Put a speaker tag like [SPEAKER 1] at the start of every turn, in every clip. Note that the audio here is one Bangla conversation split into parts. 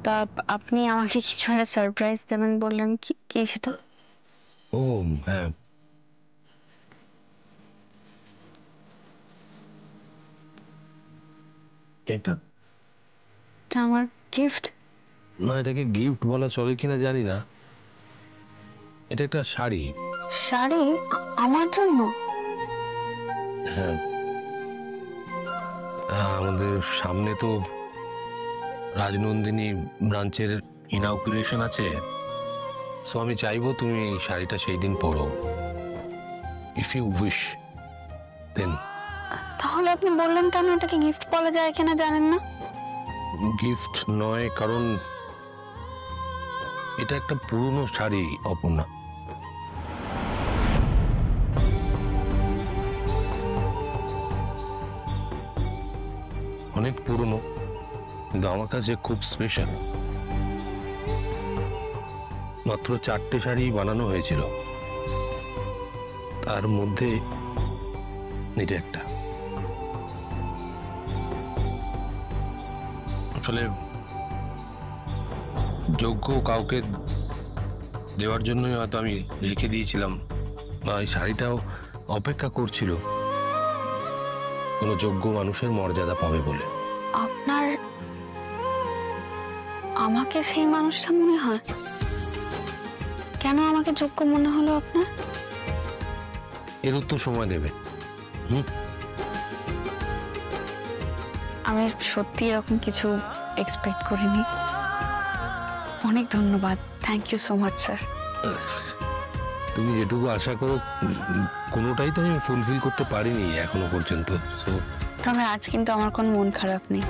[SPEAKER 1] তা আপনি আমাকে কিছু একটা সারপ্রাইজ দেবেন বললেন, কি সেটা?
[SPEAKER 2] ও হ্যাঁ, এটা
[SPEAKER 1] আমার গিফট?
[SPEAKER 2] না, এটাকে গিফট বলা চলে কিনা জানি না। এটা একটা শাড়ি।
[SPEAKER 1] শাড়ি? আমার জন্য?
[SPEAKER 2] হ্যাঁ, আমাদের সামনে তো রাজনন্দিনী ব্রাঞ্চের ইনঅকুরেশন আছে, সো আমি চাইবো তুমি এই শাড়িটা সেই দিন পরো, ইফ ইউ উইশ দেন।
[SPEAKER 1] তাহলে আপনি বললেন কেন এটাকে গিফট বলা যায় কিনা জানেন না?
[SPEAKER 2] গিফট নয়, কারণ এটা একটা পুরনো শাড়ি অপর্ণা। অনেক পুরনো, কিন্তু আমার কাছে খুব স্পেশাল। মাত্র 4টে শাড়ি বানানো হয়েছিল, তার মধ্যে এটা একটা। আসলে যোগ্য কাউকে দেওয়ার জন্যই হয়তো আমি লিখে দিয়েছিলাম, বা এই শাড়িটাও অপেক্ষা করছিল কোনো যোগ্য মানুষের মর্যাদা পাবে বলে।
[SPEAKER 1] আপনার আমাকে সেই মানুষটা মনে হয়? কেন আমাকে যোগ্য মনে হলো আপনার?
[SPEAKER 2] এর উত্তর সময় দেবে।
[SPEAKER 1] আমি সত্যি এরকম কিছু এক্সপেক্ট করিনি। অনেক ধন্যবাদ, thank you so much sir.
[SPEAKER 2] তুমি যেটুকু আশা করো কোনোটাই তো আমি ফুলফিল করতে পারিনি এখনো পর্যন্ত।
[SPEAKER 1] তবে আজ কিন্তু আমার কোনো মন খারাপ নেই।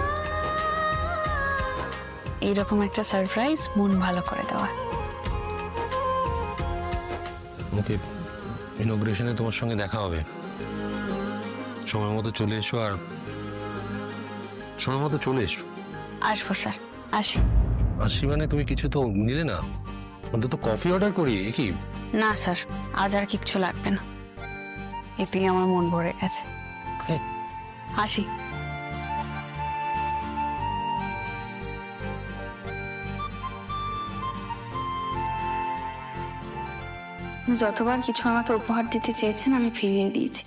[SPEAKER 1] এইরকম একটা সারপ্রাইজ মন ভালো করে দেওয়া।
[SPEAKER 2] ওকে, ইনগ্রেশনে তোমার সঙ্গে দেখা হবে, সময় মতো চলে এসো। আর সময় মতো চলে এসো।
[SPEAKER 1] আসবো স্যার, আসি।
[SPEAKER 2] আসি মানে তুমি কিছু তো নিলে না? অন্তত কফি অর্ডার করি কি?
[SPEAKER 1] না স্যার, আজ আর কিচ্ছু লাগবে না, এতেই আমার মন ভরে গেছে। আসি। যতবার কিছু আমাকে উপহার দিতে চেয়েছেন আমি ফিরিয়ে দিয়েছি,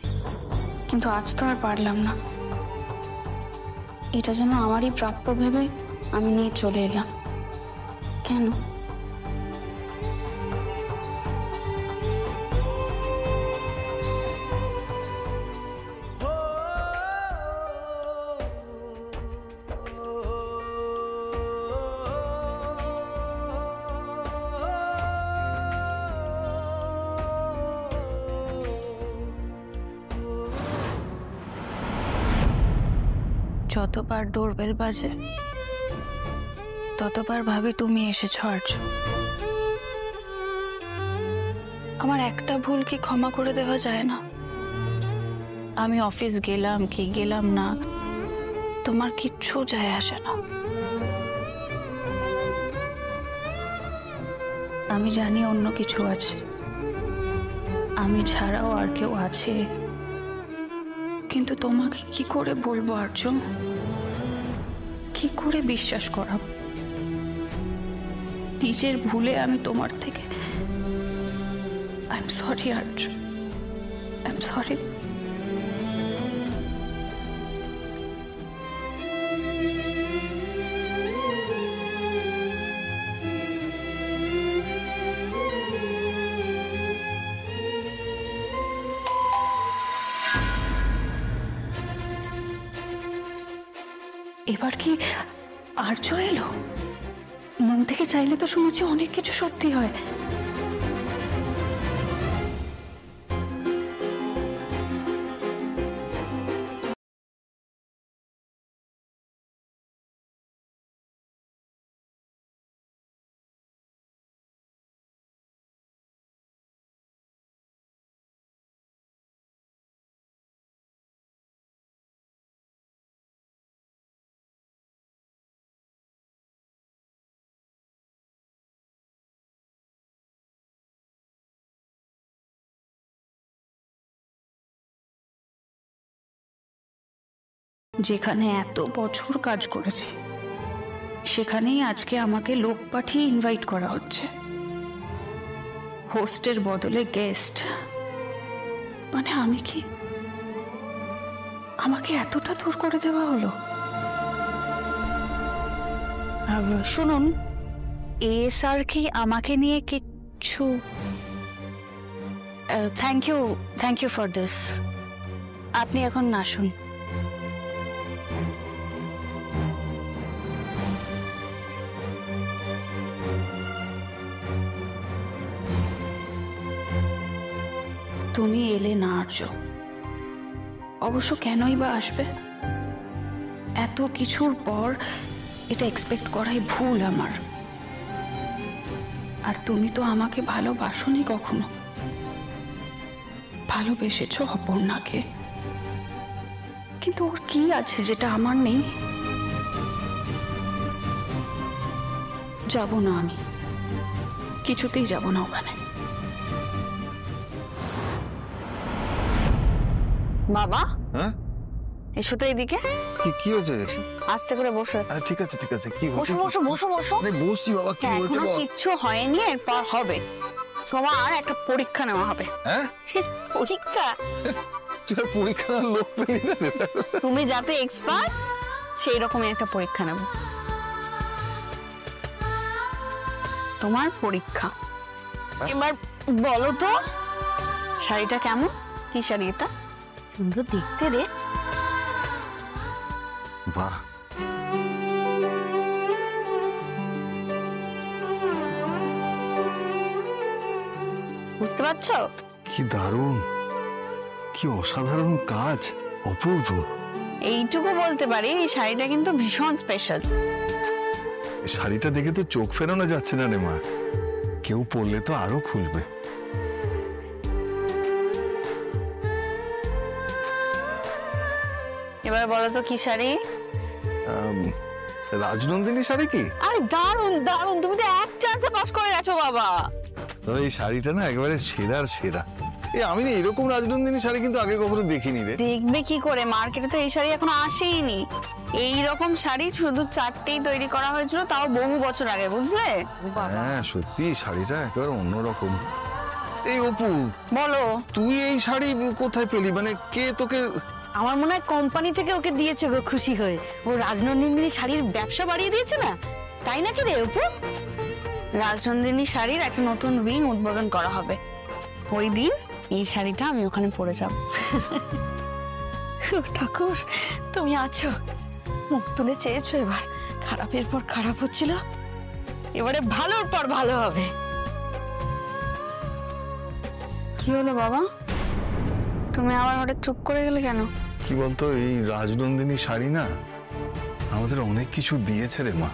[SPEAKER 1] কিন্তু আজ তো আর পারলাম না। এটা যেন আমারই প্রাপ্য ভেবে আমি নিয়ে চলে এলাম। কেন? যতবার ডোরবেল বাজে ততবার ভাবি তুমি এসেছো আর্য। আমার একটা ভুল কি ক্ষমা করে দেওয়া যায় না? আমি অফিস গেলাম কি গেলাম না তোমার কিচ্ছু যায় আসে না। আমি জানি অন্য কিছু আছে, আমি ছাড়াও আর কেউ আছে, কিন্তু তোমাকে কি করে বলবো আর্য? কি করে বিশ্বাস করাবো? নিজের ভুলে আমি তোমার থেকে I am sorry Arya, I am sorry. এবার কি আর্য এলো? মন থেকে চাইলে তো শুনেছি অনেক কিছু সত্যি হয়। যেখানে এত বছর কাজ করেছি সেখানেই আজকে আমাকে লোক পাঠিয়ে ইনভাইট করা হচ্ছে, হোস্টের বদলে গেস্ট। মানে আমি কি, আমাকে এতটা দূর করে দেওয়া হলো? শুনুন, এসআর কি আমাকে নিয়ে কিছু? Thank you for this. আপনি এখন আসুন। তুমি এলে না আর্য, অবশ্য কেনই বা আসবে? এত কিছুর পর এটা এক্সপেক্ট করাই ভুল আমার। আর তুমি তো আমাকে ভালোবাসোনি কখনো, ভালোবেসেছ অপর্ণাকে, কিন্তু ওর কি আছে যেটা আমার নেই? যাব না, আমি কিছুতেই যাব না ওখানে। বাবা,
[SPEAKER 3] হ্যাঁ
[SPEAKER 1] এসো তো এদিকে।
[SPEAKER 3] কি হয়েছে?
[SPEAKER 1] আস্তে করে বসো।
[SPEAKER 3] ঠিক আছে কি হয়েছে?
[SPEAKER 1] বসো বসো বসো বসো।
[SPEAKER 3] আরে বসছি বাবা, কি হয়েছে
[SPEAKER 1] এখনো
[SPEAKER 3] বল।
[SPEAKER 1] কিচ্ছু হয়নি, এরপর হবে। তোমার একটা পরীক্ষা নেওয়া হবে।
[SPEAKER 3] হ্যাঁ,
[SPEAKER 1] পরীক্ষা?
[SPEAKER 3] তুই আর পরীক্ষা লোক পেলি না?
[SPEAKER 1] তুমি যাতে এক্সপার্ট সেই রকমই একটা পরীক্ষা নেব। তোমার পরীক্ষা। এবার বলো তো, শাড়িটা কেমন? কি শাড়ি এটা? সুন্দর দেখতে রে।
[SPEAKER 3] বাহ,
[SPEAKER 1] বুঝতে পারছো?
[SPEAKER 3] কি দারুণ, কি অসাধারণ কাজ, অপূর্ব।
[SPEAKER 1] এইটুকু বলতে পারি, এই শাড়িটা কিন্তু ভীষণ স্পেশাল।
[SPEAKER 3] শাড়িটা দেখে তো চোখ ফেরানো যাচ্ছে না রে মা, কেউ পরলে তো আরো খুলবে।
[SPEAKER 1] এবার বলো তো কি শাড়ি?
[SPEAKER 3] রাজনন্দিনী শাড়ি কি?
[SPEAKER 1] আরে দারুণ দারুণ, তুমি তো এক চান্সে পাস করে গেছো বাবা।
[SPEAKER 3] তবে এই শাড়িটা না একেবারে সেরার সেরা। আমি না এরকম রাজনন্দিনী শাড়ি কিন্তু আগে কখনো দেখিনি রে।
[SPEAKER 1] দেখবে কি করে, মার্কেটে তো এই শাড়ি এখনো আসেইনি। এই রকম শাড়ি শুধু 4টেই তৈরি করা হয়েছিল, তাও বহু বছর আগে, বুঝলে?
[SPEAKER 3] হ্যাঁ সত্যি, শাড়িটা একেবারে অন্যরকম। এই অপু,
[SPEAKER 1] বলো।
[SPEAKER 3] তুই এই শাড়ি কোথায় পেলি? মানে কে তোকে?
[SPEAKER 4] আমার মনে হয় কোম্পানি থেকে ওকে দিয়েছে গো, খুশি হয়ে। ও রাজনন্দিনী শাড়ির ব্যবসা বাড়িয়ে দিয়েছে না, তাই নাকি রে অপু?
[SPEAKER 1] রাজনন্দিনী শাড়ির একটা নতুন উইং উদ্বোধন করা হবে, ওই দিন এই শাড়িটা আমি ওখানে পরে যাব।
[SPEAKER 4] ঠাকুর, তুমি আছো, মুখ তুলে চেয়েছো। এবার খারাপের পর খারাপ হচ্ছিল, এবারে ভালোর পর ভালো হবে।
[SPEAKER 1] কি হলো বাবা, তুমি আবার হঠাৎ চুপ করে গেলে কেন?
[SPEAKER 3] কি বলতো, এই রাজনন্দিনী শাড়ি না আমাদের অনেক কিছু দিয়েছে রে মা,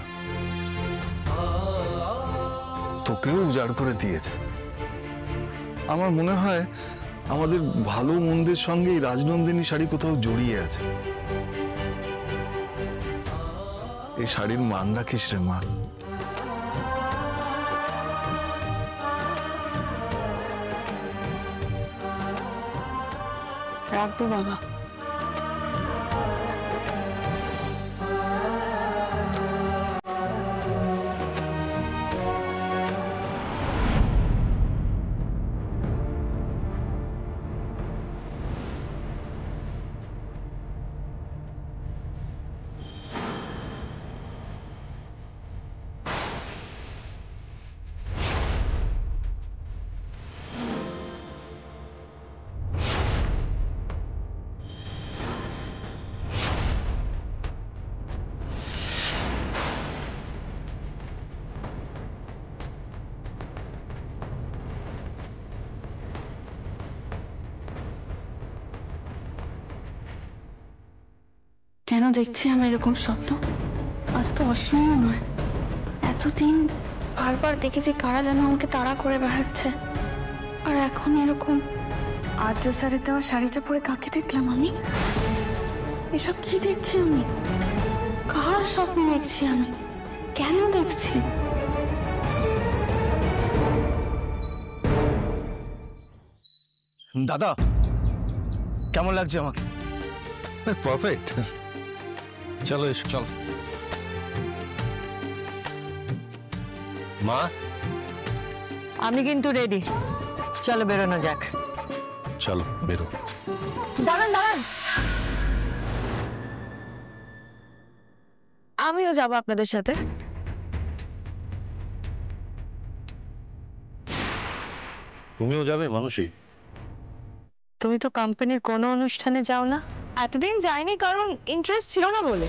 [SPEAKER 3] তোকেও উজাড় করে দিয়েছে। আমার মনে হয় আমাদের ভালো মন্দের সঙ্গে এই রাজনন্দিনী শাড়ি কোথাও জড়িয়ে আছে। এই শাড়ির মান রাখিস রে মা।
[SPEAKER 1] রাখবো বাবা। কেন দেখছি আমি এরকম স্বপ্ন? আজ তো অসীম নয়, এতদিন বারবার দেখেছি কারা যেন আমাকে তাড়া করে বেড়াচ্ছে, আর এখন এরকম। আর্য স্যারের দেওয়া শাড়িটা পরে কাকে দেখলাম আমি? এসব কি দেখছি আমি? কার স্বপ্ন দেখছি আমি? কেন দেখছি?
[SPEAKER 5] দাদা, কেমন লাগছে আমাকে?
[SPEAKER 3] পারফেক্ট।
[SPEAKER 5] চলো এসো, চলো।
[SPEAKER 2] মা,
[SPEAKER 4] আমি কিন্তু রেডি, চলো বেরোনো যাক।
[SPEAKER 2] চলো বেরো।
[SPEAKER 4] দাঁড়ান দাঁড়ান, আমিও যাবো আপনাদের সাথে।
[SPEAKER 2] তুমিও যাবে মানুষী?
[SPEAKER 4] তুমি তো কোম্পানির কোনো অনুষ্ঠানে যাও না।
[SPEAKER 6] এতদিন যাইনি কারণ ইন্টারেস্ট ছিল না বলে।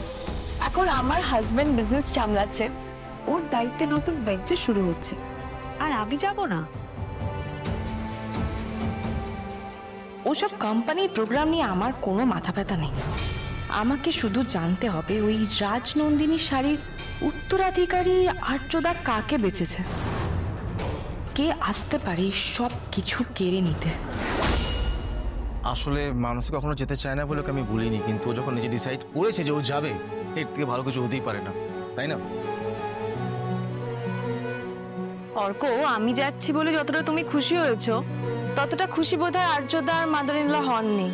[SPEAKER 6] এখন আমার হাজবেন্ড বিজনেস সামলাচ্ছে, ওর দায়িত্বে নতুন ভেঞ্চার শুরু হচ্ছে, আর আমি যাব না। ওসব কোম্পানির প্রোগ্রাম নিয়ে আমার কোনো মাথা ব্যথা নেই। আমাকে শুধু জানতে হবে ওই রাজনন্দিনী শাড়ির উত্তরাধিকারী আর্যদা কাকে বেঁচেছে, কে আসতে পারে সব কিছু কেড়ে নিতে।
[SPEAKER 5] আসলে মানুষ কখনো যেতে চায় না বলে ওকে আমি বলিনি, কিন্তু ও যখন নিজে ডিসাইড করেছে যে ও যাবে, এর থেকে ভালো কিছু হতেই পারে না, তাই না?
[SPEAKER 6] অর্ক, আমি যাচ্ছি বলে যতটা তুমি খুশি হয়েছো, ততটা খুশি বোধহয় আর্যদা আর মাদার ইন ল হননি।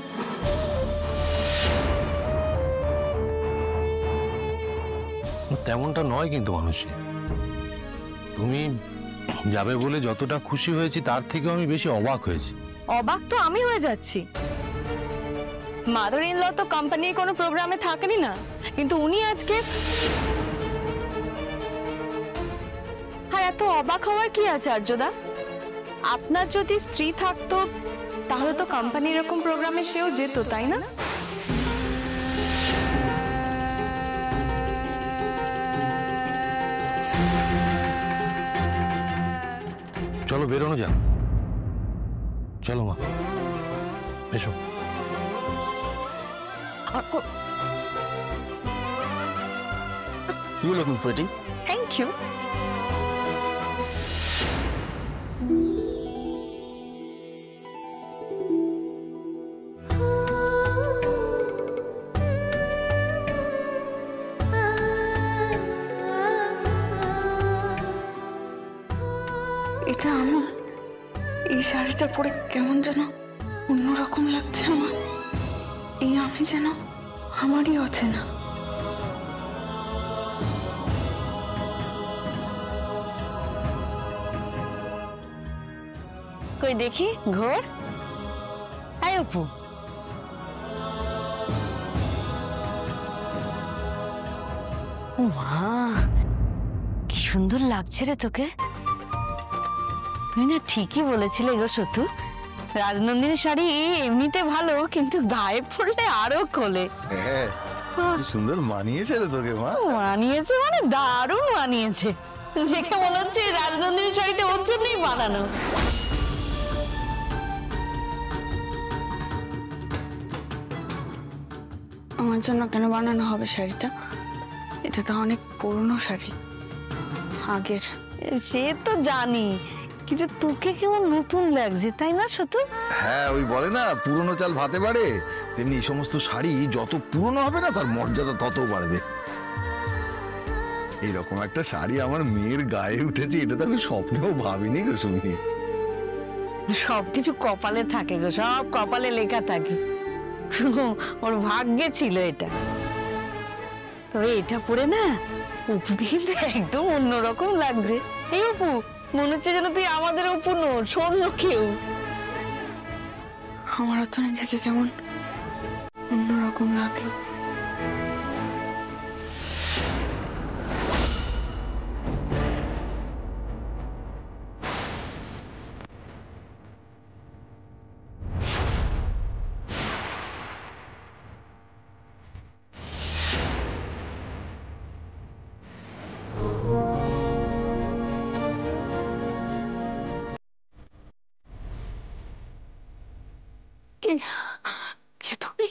[SPEAKER 2] তেমনটা নয় কিন্তু মানুষী, তুমি যাবে বলে যতটা খুশি হয়েছি তার থেকেও আমি বেশি অবাক হয়েছি।
[SPEAKER 6] অবাক তো আমি হয়ে যাচ্ছি। মাদার ইন ল তো কোম্পানির কোনো প্রোগ্রামে থাকেনি না, কিন্তু উনি আজকে। আর এত অবাক হওয়ার কি আছে আর্যদা? আপনার যদি স্ত্রী থাকতো তাহলে তো কোম্পানির এরকম প্রোগ্রামে সেও যেত, তাই না?
[SPEAKER 2] চলো বেরোনো যাক। চলো মা, এসো।
[SPEAKER 5] You looking pretty.
[SPEAKER 6] Thank you.
[SPEAKER 1] এটা আমি, এই শাড়িটা পরে কেমন যেন অন্যরকম লাগছে আমার। এই আমি যেন আমারই অচেনা।
[SPEAKER 4] কই দেখি ঘোর। আয় অপু, ও মা, কি সুন্দর লাগছে রে তোকে। তুই না ঠিকই বলেছিলে গো সতু, রাজনন্দিনী শাড়ি এমনিতে ভালো, কিন্তু গায়ে পড়লে আরো খোলে।
[SPEAKER 3] হ্যাঁ, কি সুন্দর মানিয়েছে রে তোকে মা।
[SPEAKER 4] মানিয়েছে মানে দারুণ মানিয়েছে, দেখে মনে হচ্ছে এই রাজনন্দিনী শাড়িটা ওর জন্যই বানানো।
[SPEAKER 1] আমার জন্য কেন বানানো হবে শাড়িটা? এটা তো অনেক পুরনো শাড়ি, আগের।
[SPEAKER 4] সে তো জানি, কিন্তু তোকে কেমন নতুন লাগছে, তাই না সতু?
[SPEAKER 3] হ্যাঁ, ওই বলে না পুরনো চাল ভাতে বাড়ে, তেমনি এই সমস্ত শাড়ি যত পুরনো হবে না তার মর্যাদা তত বাড়বে। এইরকম একটা শাড়ি আমার মেয়ের গায়ে উঠেছে, এটা তো আমি স্বপ্নেও ভাবিনি গো সুমি।
[SPEAKER 4] সবকিছু কপালে থাকে গো, সব কপালে লেখা থাকে। ওর ভাগ্যে ছিল এটা। তবে এটা পরে না অপুকে কিন্তু একদম অন্যরকম লাগছে। এই অপু, মনে হচ্ছে যেন তুই আমাদের অপু নস, অন্য কেউ।
[SPEAKER 1] আমারও তো নিজেকে কেমন অন্যরকম লাগলো। কে তুমি?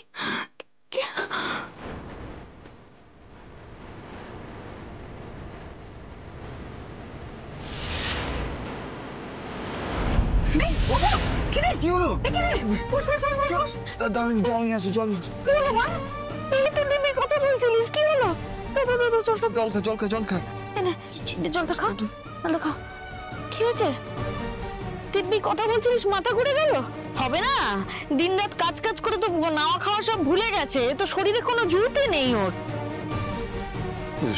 [SPEAKER 5] কি হলো? দাঁড়ান, জল নিয়ে আসো, জল নিয়ে আসো।
[SPEAKER 4] কথা বলছিলিস, কি হলো?
[SPEAKER 5] জল খা, জল খা।
[SPEAKER 4] জলটা খাও, জলটা খাও। কি হয়েছে? দিব্যি কথা বলছিলিস, মাথা ঘুরে গেল? হবে না, দিন রাত কাজ কাজ করে তো নাওয়া খাওয়া সব ভুলে গেছে, তো শরীরে কোনো জুতই নেই ওর।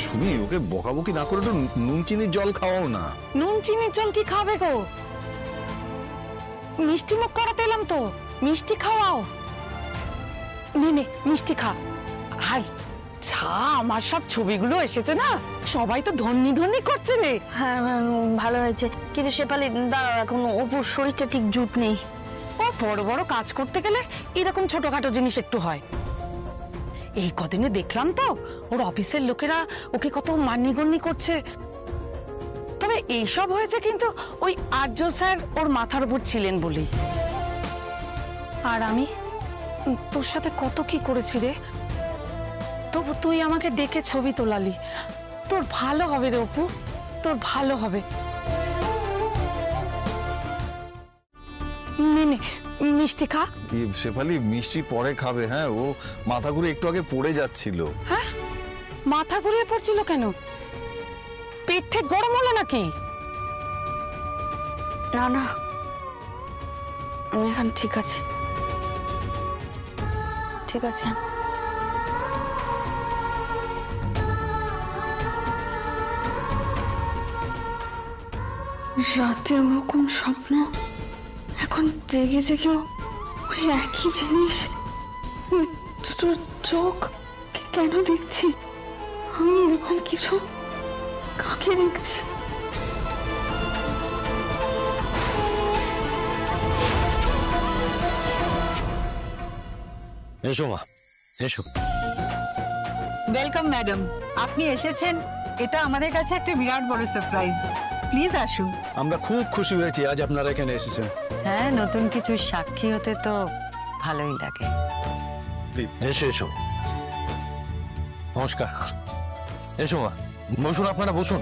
[SPEAKER 3] সুমি, ওকে বকাবকি না করে তো নুন চিনির জল খাওয়াও না।
[SPEAKER 4] নুন চিনির জল কি খাবে গো? মিষ্টি মুখ করাতে এলাম তো, মিষ্টি খাওয়াও। নে মিষ্টি খা। আর ছা, আমার সব ছবিগুলো এসেছে না, সবাই তো ধন্যি ধন্যি করছে রে।
[SPEAKER 7] হ্যাঁ ভালো হয়েছে, কিন্তু শেফালি দাঁড়াও, এখন অপুর শরীরটা ঠিক জুট নেই।
[SPEAKER 4] ও বড় বড় কাজ করতে গেলে এরকম ছোটখাটো জিনিস একটু হয়। এই কদিনে দেখলাম তো ওর অফিসের লোকেরা ওকে কত মান্যগণ্য করছে। তবে এইসব হয়েছে কিন্তু ওই আর্য স্যার ওর মাথার উপর ছিলেন বলেই। আর আমি তোর সাথে কত কি করেছি রে, তবু তুই আমাকে ডেকে ছবি তোলালি। তোর ভালো হবে রে অপু, তোর ভালো হবে। নে মিষ্টি খা।
[SPEAKER 3] শেফালি, মিষ্টি পরে খাবে। হ্যাঁ, ও মাথা ঘুরে একটু আগে পড়ে যাচ্ছিল।
[SPEAKER 4] হ্যাঁ, মাথা ঘুরিয়ে পড়ছিল কেন? পেট ঠেক গরম হলো নাকি?
[SPEAKER 1] না না, আমি এখন ঠিক আছি, ঠিক আছে। রাতে ওরকম স্বপ্ন, এখন জেগে জেগেও ওই একই জিনিস। দুটো চোখ কেন দেখছি আমি এরকম কিছু? কাকে দেখছি?
[SPEAKER 2] এসো মা, এসো।
[SPEAKER 8] ওয়েলকাম ম্যাডাম, আপনি এসেছেন, এটা আমাদের কাছে একটা বিরাট বড় সারপ্রাইজ। প্লিজ আসুন।
[SPEAKER 9] আমরা খুব খুশি হয়েছি আজ আপনারা এখানে এসেছেন।
[SPEAKER 8] হ্যাঁ, নতুন কিছু সাক্ষী হতে তো ভালোই লাগে।
[SPEAKER 2] এসো এসো, নমস্কার। এসো মা, বসুন, আপনারা বসুন।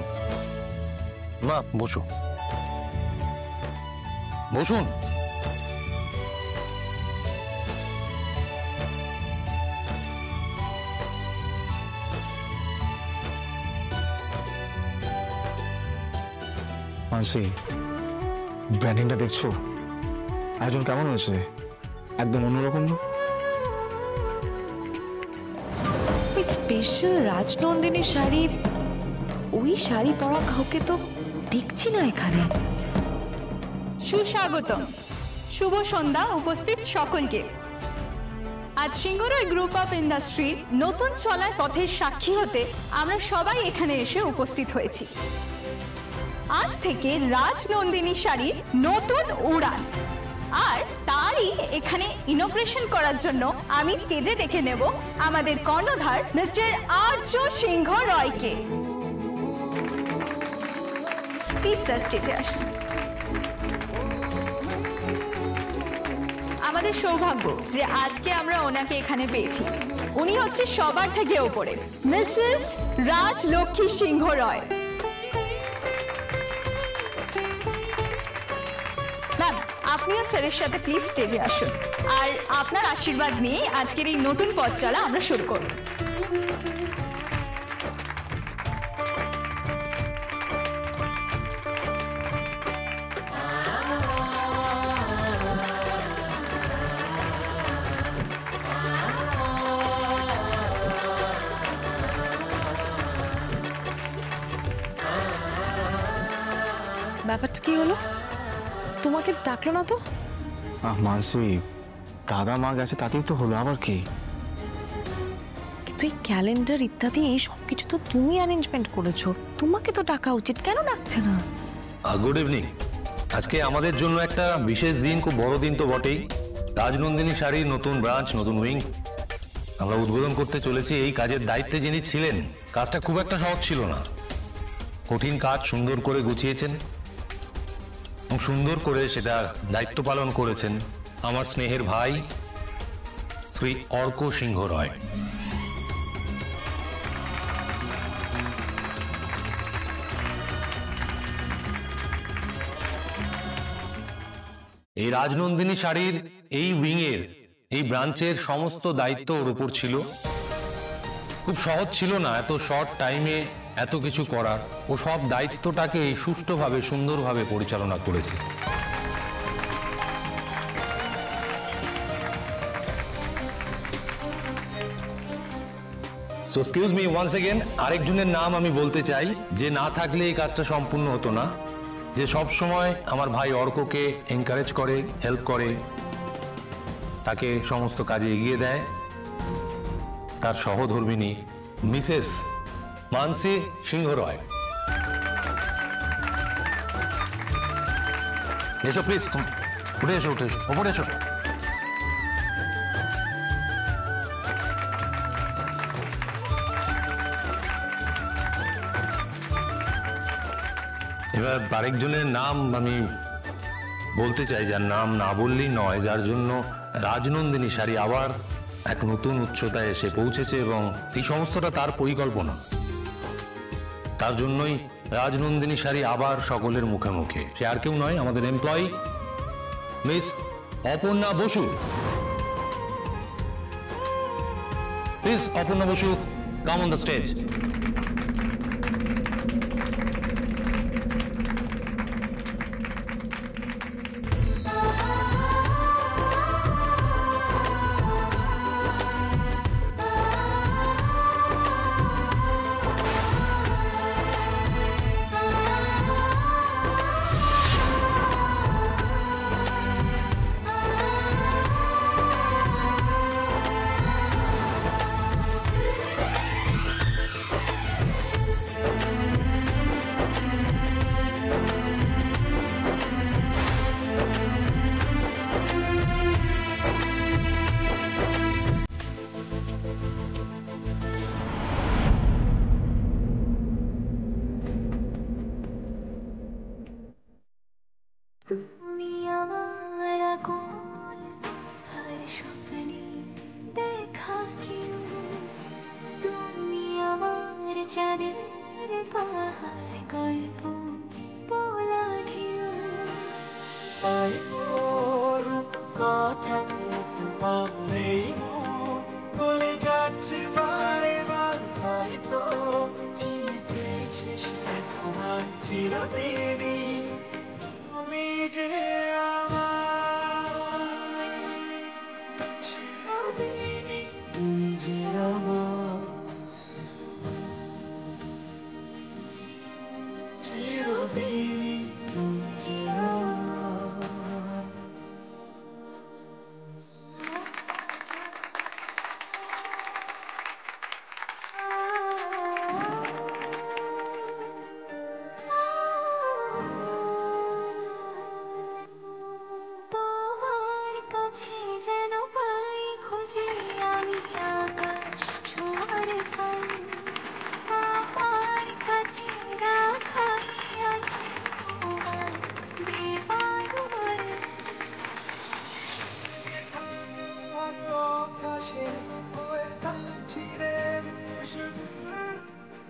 [SPEAKER 2] মা বসো, বসুন।
[SPEAKER 5] মানসি, ব্র্যান্ডিংটা দেখছো? আয়োজন কেমন হয়েছে? একদম অন্যরকম।
[SPEAKER 6] ওই স্পেশাল রাজনন্দিনী শাড়ি, ওই শাড়ি পরা কাউকে তো দেখছি না এখানে।
[SPEAKER 10] সুস্বাগতম, শুভ সন্ধ্যা উপস্থিত সকলকে। আজ সিঙ্গুর গ্রুপ অফ ইন্ডাস্ট্রির নতুন চলার পথের সাক্ষী হতে আমরা সবাই এখানে এসে উপস্থিত হয়েছি। আজ থেকে রাজনন্দিনী শাড়ির নতুন উড়ান, আর তারই এখানে ইনোগ্রেশন করার জন্য আমি স্টেজে ডেকে নেব আমাদের কর্ণধার মিস্টার আর্য সিংহ রয়কে। প্লিজ স্যার, স্টেজে আসুন। আমাদের সৌভাগ্য যে আজকে আমরা ওনাকে এখানে পেয়েছি। উনি হচ্ছে সবার থেকে ওপরে মিসেস রাজলক্ষ্মী সিংহ রয়। ম্যাম, আপনিও স্যারের সাথে প্লিজ স্টেজে আসুন, আর আপনার আশীর্বাদ নিয়ে আজকের এই নতুন পথ চলা আমরা শুরু করব।
[SPEAKER 6] ব্যাপারটা কি হলো? তোমাকে ডাকলো না তো?
[SPEAKER 5] মানসি, দাদা মা গেছে তাতেই তো হলো, আবার কি?
[SPEAKER 6] কিন্তু এই ক্যালেন্ডার ইত্যাদি এই সব কিছু তো তুমি অ্যারেঞ্জমেন্ট করেছো, তোমাকে তো ডাকা উচিত, কেন ডাকছে না?
[SPEAKER 2] Good evening. আজকে আমাদের জন্য একটা বিশেষ দিন, খুব বড় দিন তো বটেই। রাজনন্দিনী শাড়ির নতুন ব্রাঞ্চ, নতুন উইং আমরা উদ্বোধন করতে চলেছি। এই কাজের দায়িত্বে যিনি ছিলেন, কাজটা খুব একটা সহজ ছিল না। কঠিন কাজ সুন্দর করে গুছিয়েছেন এবং সুন্দর করে সেটা দায়িত্ব পালন করেছেন আমার স্নেহের ভাই শ্রী অর্ক সিংহ রয়। এই রাজনন্দিনী শাড়ির এই উইংয়ের, এই ব্রাঞ্চের সমস্ত দায়িত্ব ওর উপর ছিল। খুব সহজ ছিল না এত শর্ট টাইমে এত কিছু করার। ও সব দায়িত্বটাকে সুষ্ঠুভাবে, সুন্দরভাবে পরিচালনা করেছে। So excuse me once again, আরেকজনের নাম আমি বলতে চাই যে না থাকলে এই কাজটা সম্পূর্ণ হতো না, যে সব সময় আমার ভাই অর্ককে এনকারেজ করে, হেল্প করে, তাকে সমস্ত কাজে এগিয়ে দেয়, তার সহধর্মিণী মিসেস মানসী সিংহ রয়। এসো প্লিজ, উঠে এসো, উঠে এসো, ওপরে এসো। এবার আরেকজনের নাম আমি বলতে চাই, যার নাম না বললেই নয়, যার জন্য রাজনন্দিনী শাড়ি আবার এক নতুন উচ্চতায় এসে পৌঁছেছে এবং এই সমস্তটা তার পরিকল্পনা। তার জন্যই রাজনন্দিনী শাড়ি আবার সকলের মুখে মুখে। সে আর কেউ নয়, আমাদের employee miss Aparna Basu. Please Aparna Basu, come on the stage.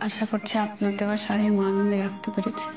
[SPEAKER 1] আশা করছি আপনার দেওয়া শাড়ির মান আমি রাখতে পেরেছি।